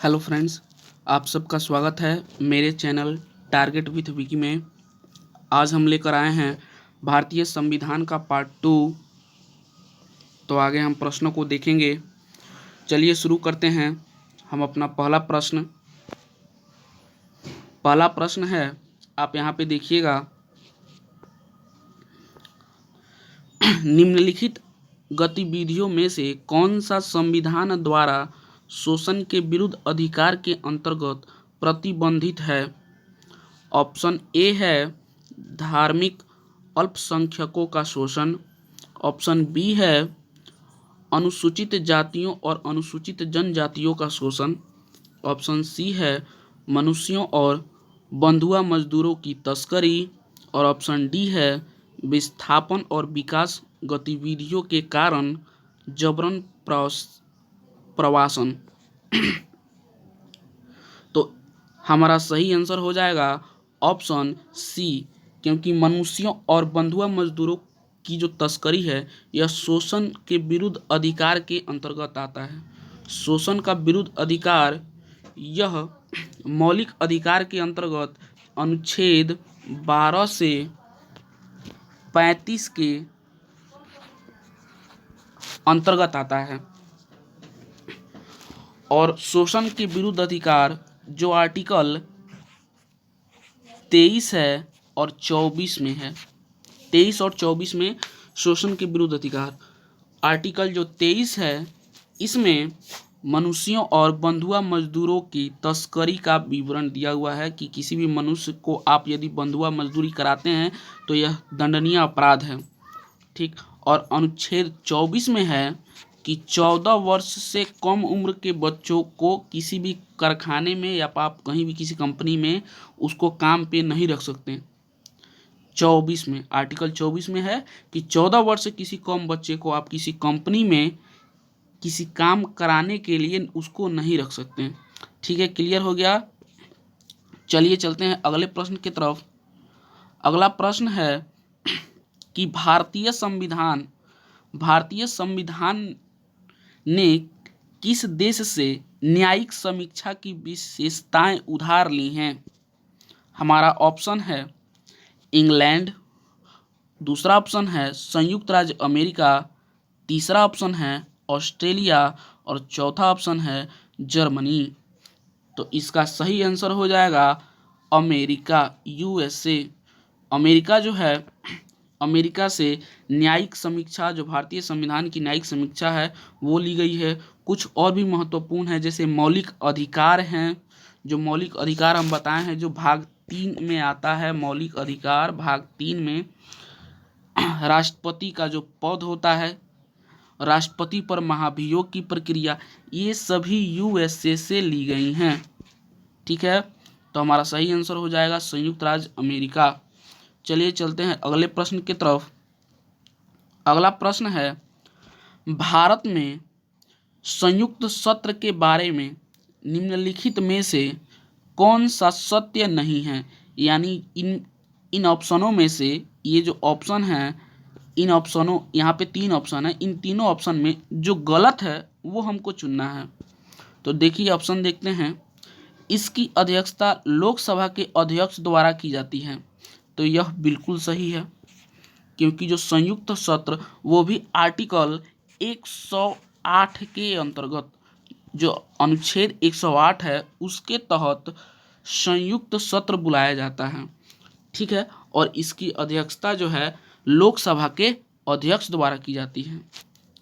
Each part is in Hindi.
हेलो फ्रेंड्स, आप सबका स्वागत है मेरे चैनल टारगेट विथ विकी में। आज हम लेकर आए हैं भारतीय संविधान का पार्ट 2। तो आगे हम प्रश्नों को देखेंगे। चलिए शुरू करते हैं। हम अपना पहला प्रश्न है, आप यहाँ पे देखिएगा। निम्नलिखित गतिविधियों में से कौन सा संविधान द्वारा शोषण के विरुद्ध अधिकार के अंतर्गत प्रतिबंधित है? ऑप्शन ए है धार्मिक अल्पसंख्यकों का शोषण। ऑप्शन बी है अनुसूचित जातियों और अनुसूचित जनजातियों का शोषण। ऑप्शन सी है मनुष्यों और बंधुआ मजदूरों की तस्करी। और ऑप्शन डी है विस्थापन और विकास गतिविधियों के कारण जबरन प्रवासन। तो हमारा सही आंसर हो जाएगा ऑप्शन सी, क्योंकि मनुष्यों और बंधुआ मजदूरों की जो तस्करी है यह शोषण के विरुद्ध अधिकार के अंतर्गत आता है। शोषण का विरुद्ध अधिकार यह मौलिक अधिकार के अंतर्गत अनुच्छेद 12 से 35 के अंतर्गत आता है। और शोषण के विरुद्ध अधिकार जो आर्टिकल 23 है और 24 में है। 23 और 24 में शोषण के विरुद्ध अधिकार। आर्टिकल जो 23 है इसमें मनुष्यों और बंधुआ मजदूरों की तस्करी का विवरण दिया हुआ है कि किसी भी मनुष्य को आप यदि बंधुआ मजदूरी कराते हैं तो यह दंडनीय अपराध है। ठीक। और अनुच्छेद 24 में है कि 14 वर्ष से कम उम्र के बच्चों को किसी भी कारखाने में या आप कहीं भी किसी कंपनी में उसको काम पे नहीं रख सकते। 24 में, आर्टिकल 24 में है कि 14 वर्ष से किसी कम बच्चे को आप किसी कंपनी में किसी काम कराने के लिए उसको नहीं रख सकते। ठीक है, क्लियर हो गया। चलिए चलते हैं अगले प्रश्न की तरफ। अगला प्रश्न है कि भारतीय संविधान ने किस देश से न्यायिक समीक्षा की विशेषताएं उधार ली हैं? हमारा ऑप्शन है इंग्लैंड, दूसरा ऑप्शन है संयुक्त राज्य अमेरिका, तीसरा ऑप्शन है ऑस्ट्रेलिया और चौथा ऑप्शन है जर्मनी। तो इसका सही आंसर हो जाएगा अमेरिका, यूएसए। अमेरिका जो है, अमेरिका से न्यायिक समीक्षा, जो भारतीय संविधान की न्यायिक समीक्षा है वो ली गई है। कुछ और भी महत्वपूर्ण है, जैसे मौलिक अधिकार हैं। जो मौलिक अधिकार हम बताए हैं, जो भाग 3 में आता है। मौलिक अधिकार भाग 3 में राष्ट्रपति का जो पद होता है, राष्ट्रपति पर महाभियोग की प्रक्रिया, ये सभी यूएसए से ली गई हैं। ठीक है, तो हमारा सही आंसर हो जाएगा संयुक्त राज्य अमेरिका। चलिए चलते हैं अगले प्रश्न की तरफ। अगला प्रश्न है, भारत में संयुक्त सत्र के बारे में निम्नलिखित में से कौन सा सत्य नहीं है? यानी इन ऑप्शनों में से, ये जो ऑप्शन है, इन ऑप्शनों, यहाँ पे 3 ऑप्शन है, इन तीनों ऑप्शन में जो गलत है वो हमको चुनना है। तो देखिए ऑप्शन देखते हैं। इसकी अध्यक्षता लोकसभा के अध्यक्ष द्वारा की जाती है। तो यह बिल्कुल सही है, क्योंकि जो संयुक्त सत्र वो भी आर्टिकल 108 के अंतर्गत, जो अनुच्छेद 108 है उसके तहत संयुक्त सत्र बुलाया जाता है। ठीक है, और इसकी अध्यक्षता जो है लोकसभा के अध्यक्ष द्वारा की जाती है।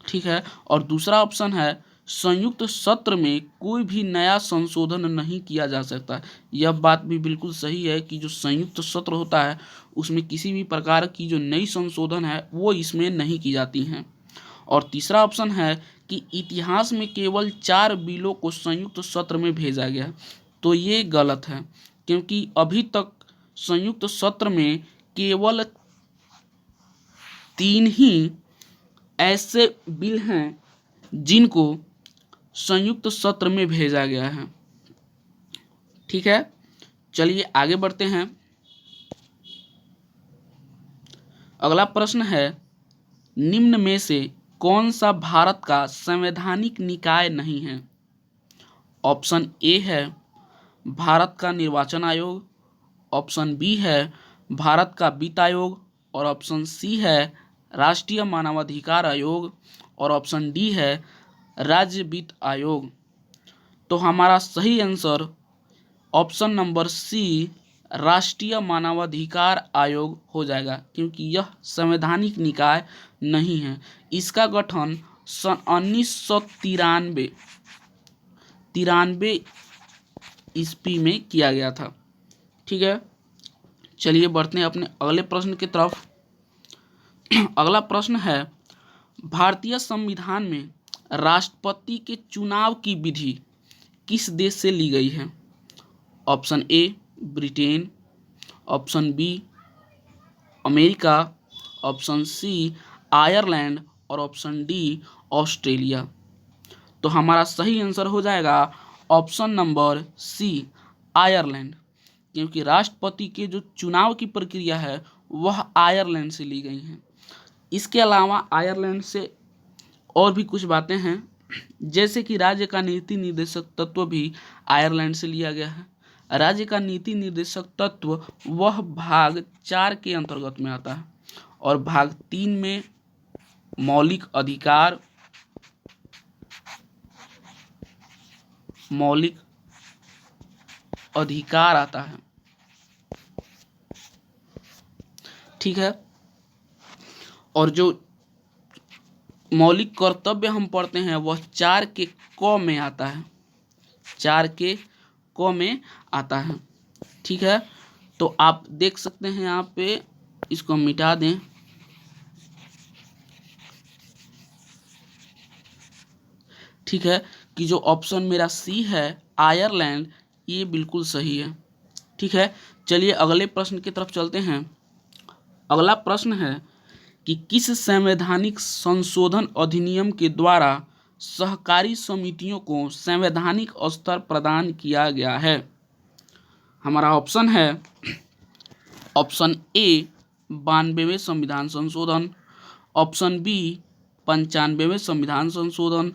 ठीक है, और दूसरा ऑप्शन है संयुक्त सत्र में कोई भी नया संशोधन नहीं किया जा सकता। यह बात भी बिल्कुल सही है कि जो संयुक्त सत्र होता है उसमें किसी भी प्रकार की जो नई संशोधन है वो इसमें नहीं की जाती हैं। और तीसरा ऑप्शन है कि इतिहास में केवल 4 बिलों को संयुक्त सत्र में भेजा गया। तो ये गलत है, क्योंकि अभी तक संयुक्त सत्र में केवल 3 ही ऐसे बिल हैं जिनको संयुक्त सत्र में भेजा गया है। ठीक है, चलिए आगे बढ़ते हैं। अगला प्रश्न है, निम्न में से कौन सा भारत का संवैधानिक निकाय नहीं है? ऑप्शन ए है भारत का निर्वाचन आयोग, ऑप्शन बी है भारत का वित्त आयोग, और ऑप्शन सी है राष्ट्रीय मानवाधिकार आयोग, और ऑप्शन डी है राज्य वित्त आयोग। तो हमारा सही आंसर ऑप्शन नंबर सी राष्ट्रीय मानवाधिकार आयोग हो जाएगा, क्योंकि यह संवैधानिक निकाय नहीं है। इसका गठन सन 1993 ईस्वी में किया गया था। ठीक है, चलिए बढ़ते हैं अपने अगले प्रश्न की तरफ। अगला प्रश्न है भारतीय संविधान में राष्ट्रपति के चुनाव की विधि किस देश से ली गई है? Option A Britain, option B America, option C Ireland, और ऑप्शन डी ऑस्ट्रेलिया। तो हमारा सही आंसर हो जाएगा ऑप्शन नंबर सी आयरलैंड, क्योंकि राष्ट्रपति के जो चुनाव की प्रक्रिया है वह आयरलैंड से ली गई है। इसके अलावा आयरलैंड से और भी कुछ बातें हैं, जैसे कि राज्य का नीति निर्देशक तत्व भी आयरलैंड से लिया गया है। राज्य का नीति निर्देशक तत्व वह भाग 4 के अंतर्गत में आता है, और भाग 3 में मौलिक अधिकार आता है। ठीक है, और जो मौलिक कर्तव्य हम पढ़ते हैं वह 4 के क में आता है, 4 के क में आता है। ठीक है, तो आप देख सकते हैं यहाँ पे, इसको मिटा दें। ठीक है, कि जो ऑप्शन मेरा सी है आयरलैंड, ये बिल्कुल सही है। ठीक है, चलिए अगले प्रश्न की तरफ चलते हैं। अगला प्रश्न है कि किस संवैधानिक संशोधन अधिनियम के द्वारा सहकारी समितियों को संवैधानिक स्तर प्रदान किया गया है? हमारा ऑप्शन है ऑप्शन ए 92वें संविधान संशोधन, ऑप्शन बी 95वें संविधान संशोधन,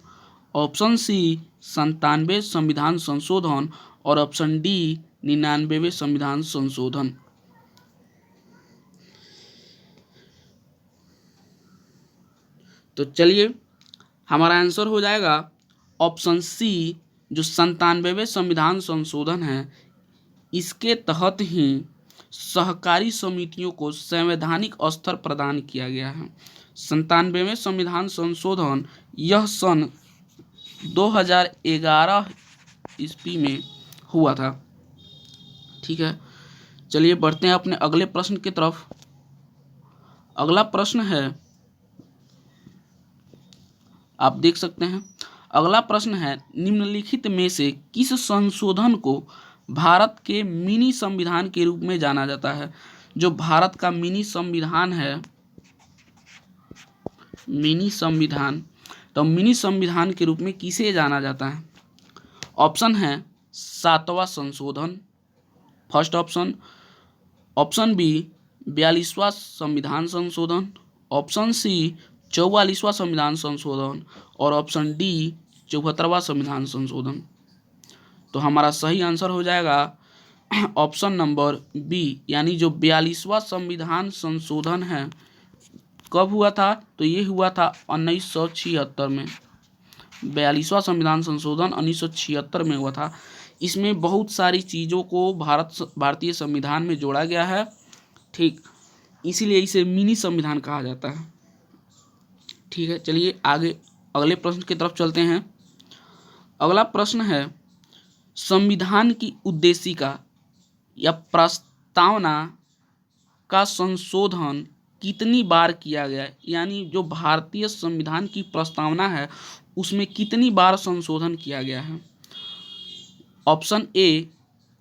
ऑप्शन सी 97वें संविधान संशोधन, और ऑप्शन डी 99वें संविधान संशोधन। तो चलिए हमारा आंसर हो जाएगा ऑप्शन सी, जो 97वें संविधान संशोधन है, इसके तहत ही सहकारी समितियों को संवैधानिक स्तर प्रदान किया गया है। 97वें संविधान संशोधन यह सन 2011 ईस्वी में हुआ था। ठीक है, चलिए बढ़ते हैं अपने अगले प्रश्न की तरफ। अगला प्रश्न है, आप देख सकते हैं, अगला प्रश्न है निम्नलिखित में से किस संशोधन को भारत के मिनी संविधान के रूप में जाना जाता है? जो भारत का मिनी संविधान है, मिनी संविधान, तो मिनी संविधान के रूप में किसे जाना जाता है? ऑप्शन है 7वां संशोधन, फर्स्ट ऑप्शन, ऑप्शन बी 42वां संविधान संशोधन, ऑप्शन सी 44वां संविधान संशोधन, और ऑप्शन डी 74वां संविधान संशोधन। तो हमारा सही आंसर हो जाएगा ऑप्शन नंबर बी, यानी जो 42वां संविधान संशोधन है, कब हुआ था? तो ये हुआ था 1976 में। 42वां संविधान संशोधन 1976 में हुआ था। इसमें बहुत सारी चीज़ों को भारतीय संविधान में जोड़ा गया है। ठीक, इसीलिए इसे मिनी संविधान कहा जाता है। ठीक है, चलिए आगे अगले प्रश्न की तरफ चलते हैं। अगला प्रश्न है संविधान की उद्देशिका या प्रस्तावना का संशोधन कितनी बार किया गया, यानी जो भारतीय संविधान की प्रस्तावना है उसमें कितनी बार संशोधन किया गया है? ऑप्शन ए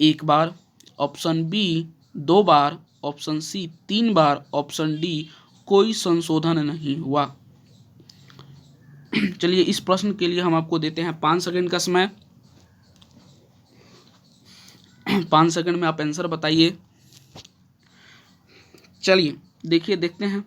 1 बार, ऑप्शन बी 2 बार, ऑप्शन सी 3 बार, ऑप्शन डी कोई संशोधन नहीं हुआ। चलिए इस प्रश्न के लिए हम आपको देते हैं 5 सेकंड का समय। 5 सेकंड में आप आंसर बताइए। चलिए देखते हैं,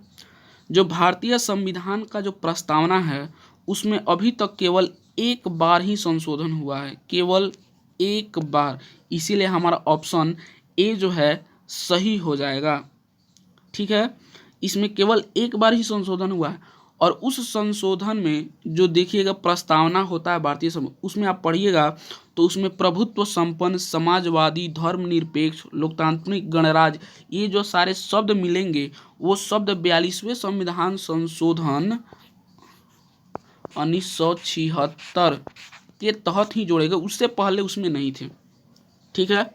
जो भारतीय संविधान का जो प्रस्तावना है उसमें अभी तक केवल एक बार ही संशोधन हुआ है, केवल एक बार, इसीलिए हमारा ऑप्शन ए जो है सही हो जाएगा। ठीक है, इसमें केवल एक बार ही संशोधन हुआ है और उस संशोधन में जो देखिएगा प्रस्तावना होता है भारतीय उसमें आप पढ़िएगा तो उसमें प्रभुत्व संपन्न, समाजवादी, धर्मनिरपेक्ष, लोकतांत्रिक, गणराज्य, ये जो सारे शब्द मिलेंगे वो शब्द 42वें संविधान संशोधन 1976 के तहत ही जोड़े गए, उससे पहले उसमें नहीं थे। ठीक है,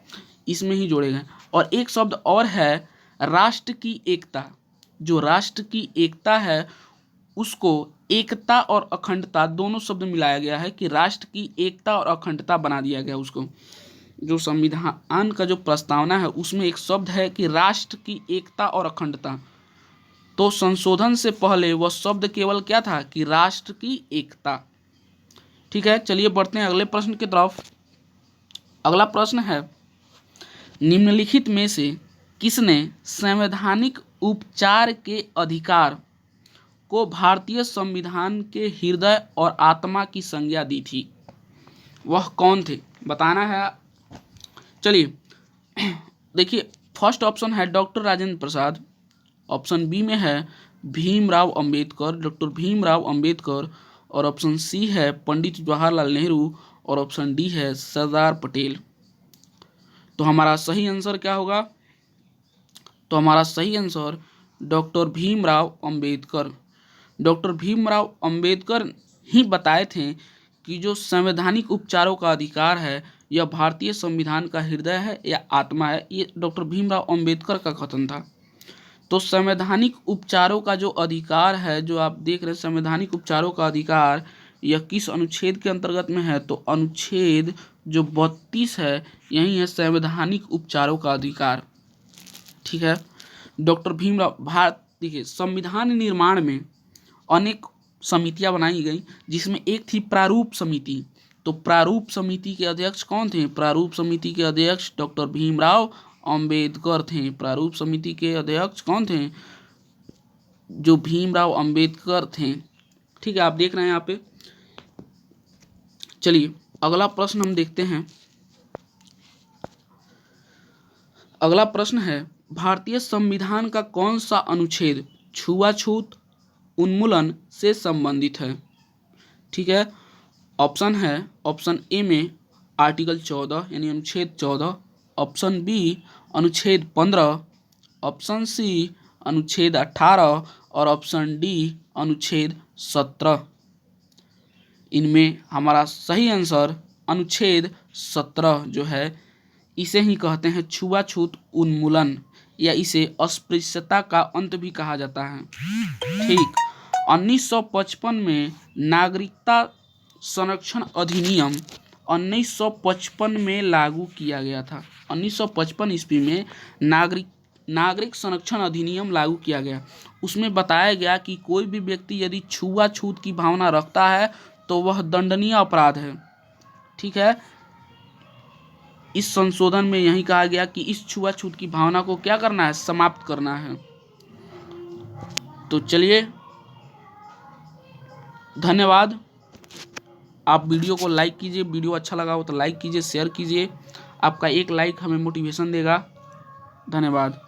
इसमें ही जोड़े गए। और एक शब्द और है राष्ट्र की एकता। जो राष्ट्र की एकता है उसको एकता और अखंडता दोनों शब्द मिलाया गया है कि राष्ट्र की एकता और अखंडता बना दिया गया उसको। जो संविधान का जो प्रस्तावना है उसमें एक शब्द है कि राष्ट्र की एकता और अखंडता, तो संशोधन से पहले वह शब्द केवल क्या था कि राष्ट्र की एकता। ठीक है, चलिए बढ़ते हैं अगले प्रश्न की तरफ। अगला प्रश्न है निम्नलिखित में से किसने संवैधानिक उपचार के अधिकार को भारतीय संविधान के हृदय और आत्मा की संज्ञा दी थी? वह कौन थे, बताना है। चलिए देखिए, फर्स्ट ऑप्शन है doctor Rajendra Prasad, option B में है भीमराव अंबेडकर, डॉक्टर भीमराव अंबेडकर, और ऑप्शन सी है पंडित जवाहरलाल नेहरू, और ऑप्शन डी है सरदार पटेल। तो हमारा सही आंसर क्या होगा? तो हमारा सही answer doctor Bhimrao Ambedkar. Doctor Bhimrao Ambedkar ही बताए थे कि जो संवैधानिक उपचारों का अधिकार है यह भारतीय संविधान का हृदय है या आत्मा है, ये डॉक्टर भीमराव अंबेडकर का कथन था। तो संवैधानिक उपचारों का जो अधिकार है, जो आप देख रहे हैं संवैधानिक उपचारों का अधिकार, यह किस अनुच्छेद के अंतर्गत में है? तो अनुच्छेद जो 32 है यही है संवैधानिक उपचारों का अधिकार। ठीक है, डॉक्टर भीमराव देखिए संविधान निर्माण में अनेक समितियां बनाई गई जिसमें एक थी प्रारूप समिति। तो प्रारूप समिति के अध्यक्ष कौन थे? प्रारूप समिति के अध्यक्ष डॉक्टर भीमराव अंबेडकर थे। प्रारूप समिति के अध्यक्ष कौन थे? जो भीमराव अंबेडकर थे। ठीक है, आप देख रहे हैं यहाँ पे। चलिए अगला प्रश्न हम देखते हैं। अगला प्रश्न है भारतीय संविधान का कौन सा अनुच्छेद छुआछूत उन्मूलन से संबंधित है? ठीक है, ऑप्शन है ऑप्शन ए में आर्टिकल 14 यानी अनुच्छेद 14, ऑप्शन बी अनुच्छेद 15, ऑप्शन सी अनुच्छेद 18 और ऑप्शन डी अनुच्छेद 17। इनमें हमारा सही आंसर अनुच्छेद 17 जो है, इसे ही कहते हैं छुआछूत उन्मूलन, या इसे अस्पृश्यता का अंत भी कहा जाता है। ठीक, 1955 में नागरिकता संरक्षण अधिनियम 1955 में लागू किया गया था। 1955 ईस्वी में नागरिक संरक्षण अधिनियम लागू किया गया। उसमें बताया गया कि कोई भी व्यक्ति यदि छुआछूत की भावना रखता है तो वह दंडनीय अपराध है। ठीक है, इस संशोधन में यही कहा गया कि इस छुआछूत की भावना को क्या करना है? समाप्त करना है। तो चलिए धन्यवाद। आप वीडियो को लाइक कीजिए, वीडियो अच्छा लगा हो तो लाइक कीजिए, शेयर कीजिए। आपका एक लाइक हमें मोटिवेशन देगा। धन्यवाद।